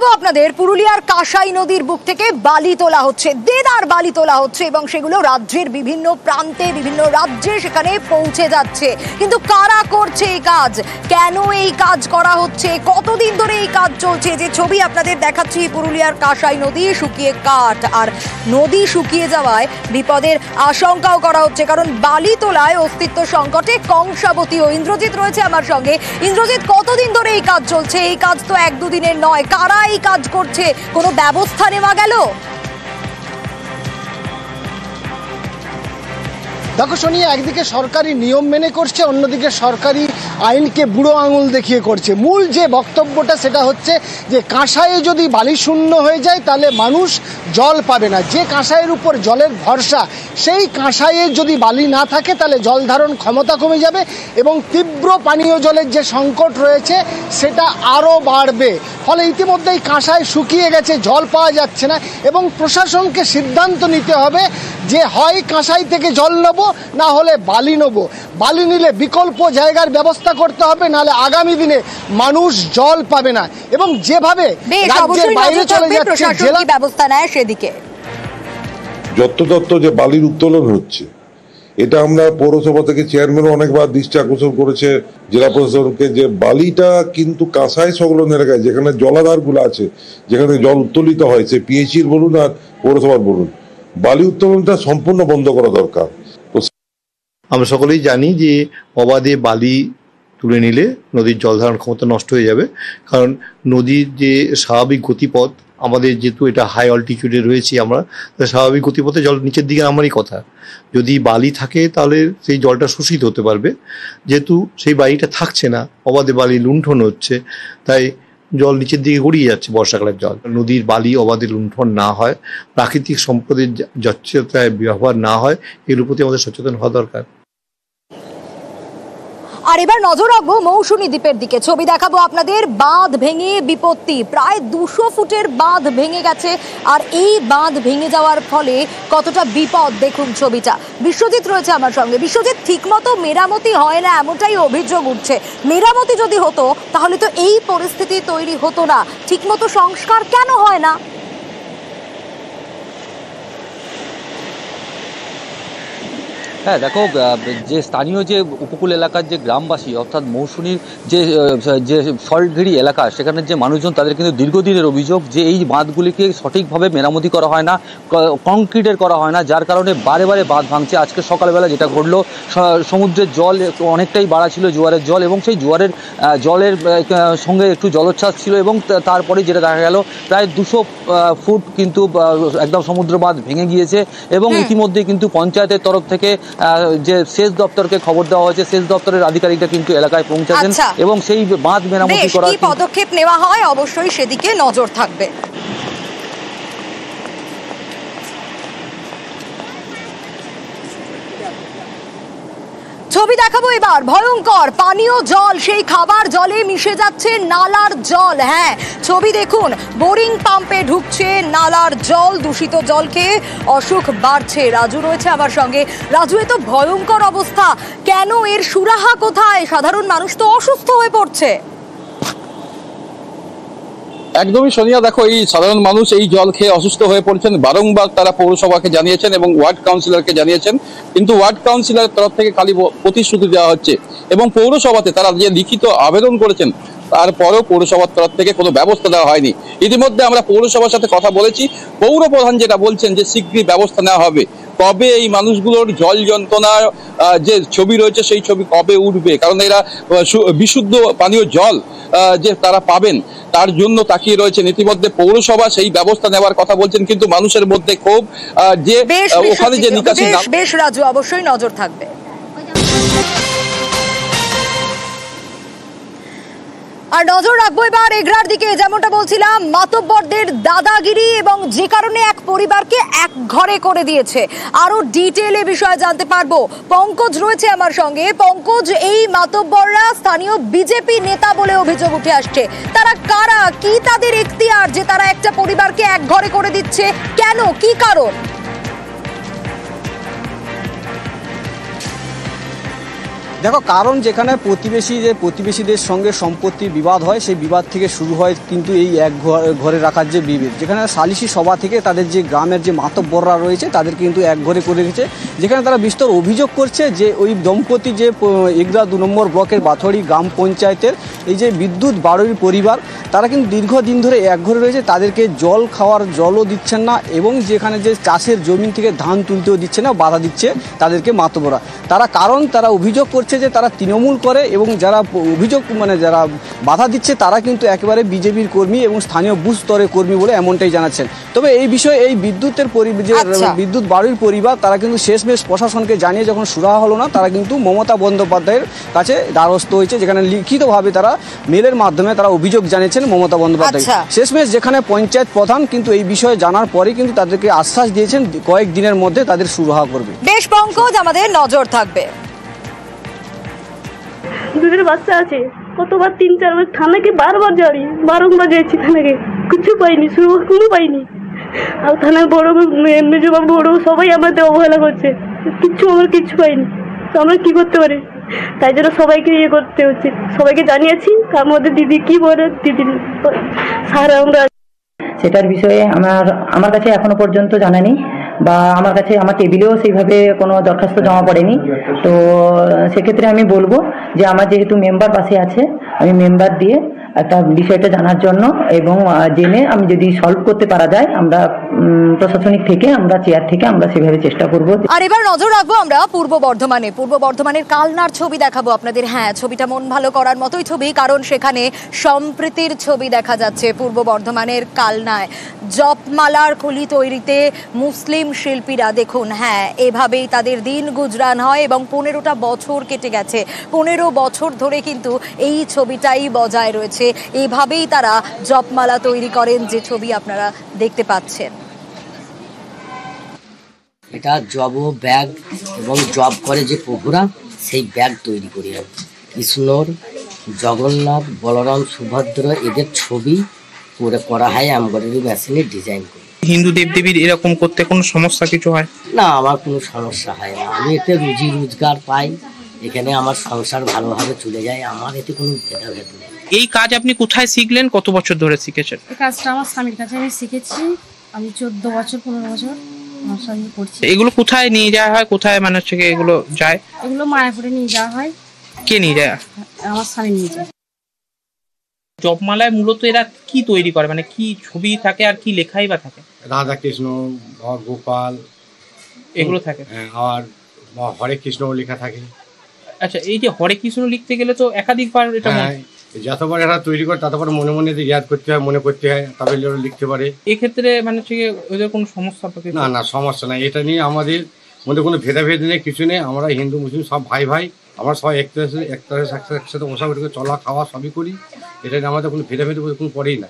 দেখাবো আপনাদের পুরুলিয়ার কাঁসাই নদীর বুক থেকে বালি তোলা হচ্ছে, দেদার বালি তোলা হচ্ছে এবং সেগুলো রাজ্যের বিভিন্ন প্রান্তে বিভিন্ন রাজ্যে সেখানে পৌঁছে যাচ্ছে। কিন্তু কারা করছে এই কাজ, কেন এই কাজ করা হচ্ছে, কতদিন ধরে এই কাজ চলছে? যে ছবি আপনাদের দেখাচ্ছি পুরুলিয়ার কাঁসাই নদী শুকিয়ে কাঠ, আর নদী শুকিয়ে যাওয়ায় বিপদের আশঙ্কাও করা হচ্ছে, কারণ বালি তোলায় অস্তিত্ব সংকটে কংসাবতী ও ইন্দ্রজিৎ রয়েছে আমার সঙ্গে। ইন্দ্রজিৎ, কতদিন ধরে এই কাজ চলছে? এই কাজ তো এক দুদিনের নয়, কারা এই কাজ করছে, কোনো ব্যবস্থা নেওয়া গেল? দেখো সোনিয়া, একদিকে সরকারি নিয়ম মেনে করছে, অন্যদিকে সরকারি আইনকে বুড়ো আঙুল দেখিয়ে করছে। মূল যে বক্তব্যটা সেটা হচ্ছে যে কাঁসাইয়ে যদি বালি শূন্য হয়ে যায় তাহলে মানুষ জল পাবে না। যে কাঁসাইয়ের উপর জলের ভরসা, সেই কাঁসাইয়ে যদি বালি না থাকে তাহলে জল ধারণ ক্ষমতা কমে যাবে এবং তীব্র পানীয় জলের যে সংকট রয়েছে সেটা আরও বাড়বে। ফলে ইতিমধ্যেই কাঁসাই শুকিয়ে গেছে, জল পাওয়া যাচ্ছে না এবং প্রশাসনকে সিদ্ধান্ত নিতে হবে যে হয় কাঁসাই থেকে জল নেব, না হলে বালি নেব। বালি নিলে বিকল্প জায়গার ব্যবস্থা করতে হবে, নাহলে আগামী দিনে মানুষ জল পাবে না। এবং যেভাবে রাজ্যের বাইরে চলে যাচ্ছে জেলা ব্যবস্থা নেয় সেদিকে যত্রতত্র যে বালির উত্তোলন হচ্ছে, এটা আমরা পৌরসভা থেকে চেয়ারম্যানও অনেকবার দৃষ্টি আকর্ষণ করেছে জেলা প্রশাসনকে, যে বালিটা কিন্তু কাঁসাই সংলগ্ন এলাকায় যেখানে জলাধারগুলো আছে, যেখানে জল উত্তোলিত হয়, সে পিএইচির বলুন আর পৌরসভার বলুন, বালি উত্তোলনটা সম্পূর্ণ বন্ধ করা দরকার। আমরা সকলেই জানি যে অবাধে বালি তুলে নিলে নদীর জল ধারণ ক্ষমতা নষ্ট হয়ে যাবে, কারণ নদীর যে স্বাভাবিক গতিপথ, আমাদের যেহেতু এটা হাই অল্টিটিউডে রয়েছি আমরা, স্বাভাবিক গতিপথে জল নিচের দিকে নামারই কথা। যদি বালি থাকে তাহলে সেই জলটা শোষিত হতে পারবে, যেহেতু সেই বালিটা থাকছে না, অবাধে বালি লুণ্ঠন হচ্ছে, তাই জল নিচের দিকে গড়িয়ে যাচ্ছে বর্ষাকালের জল। নদীর বালি অবাধে লুণ্ঠন না হয়, প্রাকৃতিক সম্পদের যথেচ্ছতায় ব্যবহার না হয়, এগুলোর প্রতি আমাদের সচেতন হওয়া দরকার। আর এবার নজর রাখবো মৌসুমী দ্বীপের দিকে। ছবি দেখাবো আপনাদের, বাঁধ ভেঙে বিপত্তি, প্রায় 200 ফুটের বাঁধ ভেঙে গেছে। আর এই বাঁধ ভেঙে যাওয়ার ফলে কতটা বিপদ দেখুন ছবিটা। বিশ্বজিৎ রয়েছে আমার সঙ্গে। বিশ্বজিৎ, ঠিকমতো মেরামতি হয় না এমনটাই অভিযোগ উঠছে। মেরামতি যদি হতো তাহলে তো এই পরিস্থিতি তৈরি হতো না। ঠিকমতো সংস্কার কেন হয় না? হ্যাঁ দেখো, যে স্থানীয় যে উপকূল এলাকার যে গ্রামবাসী, অর্থাৎ মৌসুমীর যে সল্টঘেরি এলাকা, সেখানের যে মানুষজন, তাদের কিন্তু দীর্ঘদিনের অভিযোগ যে এই বাঁধগুলিকে সঠিকভাবে মেরামতি করা হয় না, কংক্রিটের করা হয় না, যার কারণে বারে বারে বাঁধ ভাঙছে। আজকে সকালবেলা যেটা ঘটলো, সমুদ্রের জল অনেকটাই বাড়া ছিল, জোয়ারের জল, এবং সেই জোয়ারের জলের সঙ্গে একটু জলোচ্ছ্বাস ছিল, এবং তারপরে যেটা দেখা গেল প্রায় 200 ফুট কিন্তু একদম সমুদ্র বাঁধ ভেঙে গিয়েছে। এবং ইতিমধ্যে কিন্তু পঞ্চায়েতের তরফ থেকে যে সেচ দপ্তরকে খবর দেওয়া হয়েছে, সেচ দপ্তরের আধিকারিকরা কিন্তু এলাকায় পৌঁছেছেন এবং সেই বাঁধ মেরামতি করার পদক্ষেপ নেওয়া হয়, অবশ্যই সেদিকে নজর থাকবে। ছবি দেখাবো এবার, ভয়ঙ্কর পানীয় জল, সেই খাবার জলে মিশে যাচ্ছে নালার জল। হ্যাঁ, ছবি দেখুন, বোরিং পাম্পে ঢুকছে নালার জল, দূষিত জল খেয়ে অসুখ বাড়ছে। রাজু রয়েছে আমার সঙ্গে। রাজু, এ তো ভয়ঙ্কর অবস্থা, কেন এর সুরাহা কোথায়? সাধারণ মানুষ তো অসুস্থ হয়ে পড়ছে। একদমই সোনিয়া, দেখো, এই সাধারণ মানুষ এই জল খেয়ে অসুস্থ হয়ে পড়ছেন। বারংবার তারা পৌরসভাকে জানিয়েছেন এবং ওয়ার্ড কাউন্সিলরকে জানিয়েছেন, কিন্তু ওয়ার্ড কাউন্সিলরের তরফ থেকে খালি প্রতিশ্রুতি দেওয়া হচ্ছে এবং পৌরসভাতে তারা যে লিখিত আবেদন করেছেন তারপরেও পৌরসভার তরফ থেকে কোনো ব্যবস্থা দেওয়া হয়নি। ইতিমধ্যে আমরা পৌরসভার সাথে কথা বলেছি, পৌর প্রধান যেটা বলছেন যে শীঘ্রই ব্যবস্থা নেওয়া হবে। কবে এই মানুষগুলোর জল যন্ত্রণার যে ছবি রয়েছে সেই ছবি কবে উঠবে, কারণ এরা বিশুদ্ধ পানীয় জল যে তারা পাবেন তার জন্য তাকিয়ে রয়েছেন। ইতিমধ্যে পৌরসভা সেই ব্যবস্থা নেওয়ার কথা বলছেন, কিন্তু মানুষের মধ্যে ক্ষোভ যে ওখানে যে নিকাশি। বেশ রাজু, অবশ্যই নজর থাকবে। আর নজর রাখবো এবার এগরার দিকে। যেমনটা বলছিলাম, মাতব্বরদের দাদাগিরি এবং যে কারণে এক পরিবারকে এক ঘরে করে দিয়েছে। আরো ডিটেইলে বিষয়ে জানতে পারবো। পঙ্কজ রয়েছে আমার সঙ্গে। পঙ্কজ, এই মাতব্বররা স্থানীয় বিজেপি নেতা বলে অভিযোগ উঠে আসছে। তারা কারা, কি তাদের এখতিয়ার যে তারা একটা পরিবারকে এক ঘরে করে দিচ্ছে? কেন, কি কারণ? দেখো, কারণ যেখানে প্রতিবেশীদের সঙ্গে সম্পত্তির বিবাদ হয়, সেই বিবাদ থেকে শুরু হয় কিন্তু এই এক ঘরে রাখার যে বিভেদ, যেখানে সালিশি সভা থেকে তাদের যে গ্রামের যে মাতব্বররা রয়েছে তাদের কিন্তু এক ঘরে করে রেখেছে, যেখানে তারা বিস্তর অভিযোগ করছে যে ওই দম্পতি যে এগরা 2 নম্বর ব্লকের বাথড়ি গ্রাম পঞ্চায়েতের এই যে বিদ্যুৎ বাড়ির পরিবার, তারা কিন্তু দীর্ঘদিন ধরে এক ঘরে রয়েছে, তাদেরকে জল খাওয়ার জলও দিচ্ছেন না, এবং যেখানে যে চাষের জমি থেকে ধান তুলতেও দিচ্ছে না, বাধা দিচ্ছে তাদেরকে মাতব্বররা। তারা অভিযোগ করছে যে তারা তৃণমূল করে, এবং যারা অভিযোগ যারা বাধা দিচ্ছে তারা কিন্তু একেবারে বিজেপির কর্মী এবং স্থানীয় বুথ স্তরের কর্মী বলে এমনটাই জানাচ্ছেন। তবে এই বিষয়ে এই বিদ্যুৎ বাড়ির পরিবার তারা কিন্তু শেষমেশ প্রশাসনকে জানিয়ে যখন সুরাহা হলো না, তারা কিন্তু মমতা বন্দ্যোপাধ্যায়ের কাছে দ্বারস্থ হয়েছে, যেখানে লিখিতভাবে তারা মেলের মাধ্যমে তারা অভিযোগ জানিয়েছেন মমতা বন্দ্যোপাধ্যায়। শেষমেশ যেখানে পঞ্চায়েত প্রধান কিন্তু এই বিষয়ে জানার পরে কিন্তু তাদেরকে আশ্বাস দিয়েছেন কয়েকদিনের মধ্যে তাদের সুরাহা করবে। বেশ পঙ্কজ, আমাদের নজর থাকবে। দুধের বাচ্চা আছে, কতবার 3-4 বার থানাকে বারবার যাচ্ছি থানাকে, কিছু পাইনি, কোনো পাইনি। আর থানার বড় মেজবাবু বড় সবাই আমাদের অবহেলা করছে, আমার কিচ্ছু পাইনি। তো আমরা কি করতে পারি? তাই জন্য সবাইকে করতে হচ্ছে, সবাইকে জানিয়েছি। তার মধ্যে দিদি কি বলে, দিদি স্যার আমরা সেটার বিষয়ে আমার কাছে এখনো পর্যন্ত জানা নেই, বা আমার কাছে আমার টেবিলেও সেইভাবে কোনো দরখাস্ত জমা পড়েনি। তো সেক্ষেত্রে আমি বলবো যে আমার যেহেতু মেম্বার পাশে আছে, আমি মেম্বার দিয়ে একটা বিষয়টা জানার জন্য এবং জেনে আমি যদি সলভ করতে পারা যায়, আমরা প্রশাসনিক থেকে আমরা চেয়ার থেকে আমরা সেভাবে চেষ্টা করব। আর এবার নজর রাখবো আমরা পূর্ব বর্ধমানের কালনার ছবি দেখাবো আপনাদের। হ্যাঁ, ছবিটা মন ভালো করার মতোই ছবি, কারণ সেখানে সম্প্রীতির ছবি দেখা যাচ্ছে পূর্ব বর্ধমানের কালনায়। জপমালার খুলি তৈরিতে মুসলিম শিল্পীরা, দেখুন, হ্যাঁ, এভাবেই তাদের দিন গুজরান হয় এবং 15টা বছর কেটে গেছে। 15 বছর ধরে কিন্তু এই ছবিটাই বজায় রয়েছে। এইভাবেই তারা জপমালা তৈরি করেন, যে ছবি আপনারা দেখতে পাচ্ছেন। এটা জব ব্যাগ এবং জব করে যে প্রভুরা, সেই ব্যাগ তৈরি করি। কৃষ্ণর, জগন্নাথ, বলরাম, সুভদ্র এদের ছবি পুরো করা হয় এমব্রয়ডারি মেশিনে ডিজাইন করে। হিন্দু দেবদেবীর এরকম করতে কোনো সমস্যা কিছু হয় না? আমার কোনো সমস্যা হয় না, আমি এতে রুজি রোজগার পাই, এখানে আমার সংসার ভালোভাবে চলে যায়, আমার এতে কোনো ভেদাভেদ নেই। এই কাজ আপনি কোথায় শিখলেন, কত বছর ধরে শিখেছেন? এই কাজটা আমার স্বামীর কাছে আমি শিখেছি, আমি 14 বছর 15 বছর আমার স্বামী করছি। এগুলো কোথায় নিয়ে যাওয়া হয়, কোথায় মানে হচ্ছে এগুলো যায়? এগুলো মায়াপুরে নিয়ে যাওয়া হয়। কে নিয়ে যায়? আমার স্বামী নিয়ে যায়। জপমালায় মূলত এরা কি তৈরি করে, মানে কি ছবি থাকে আর কি লেখাই বা থাকে? রাধা কৃষ্ণ, গোপাল এগুলো থাকে, আর হরে কৃষ্ণ লেখা থাকে। আচ্ছা, এই যে হরে কৃষ্ণ লিখতে গেলে তো একাধিকবার এটা যতবার এরা তৈরি করে ততবার মনে মনে ইয়াদ করতে হয়, মনে করতে হয়, তবে লিখতে পারে। এক্ষেত্রে মানে হচ্ছে ওদের কোনো সমস্যা? না, সমস্যা নাই, এটা নিয়ে আমাদের মধ্যে কোনো ভেদাভেদ নেই, কিছু নেই। আমরা হিন্দু মুসলিম সব ভাই আমরা সবাই একসাথে বসা চলা খাওয়া সবই করি, এটা নিয়ে আমাদের কোনো ভেদাভেদ কোনো পড়েই না।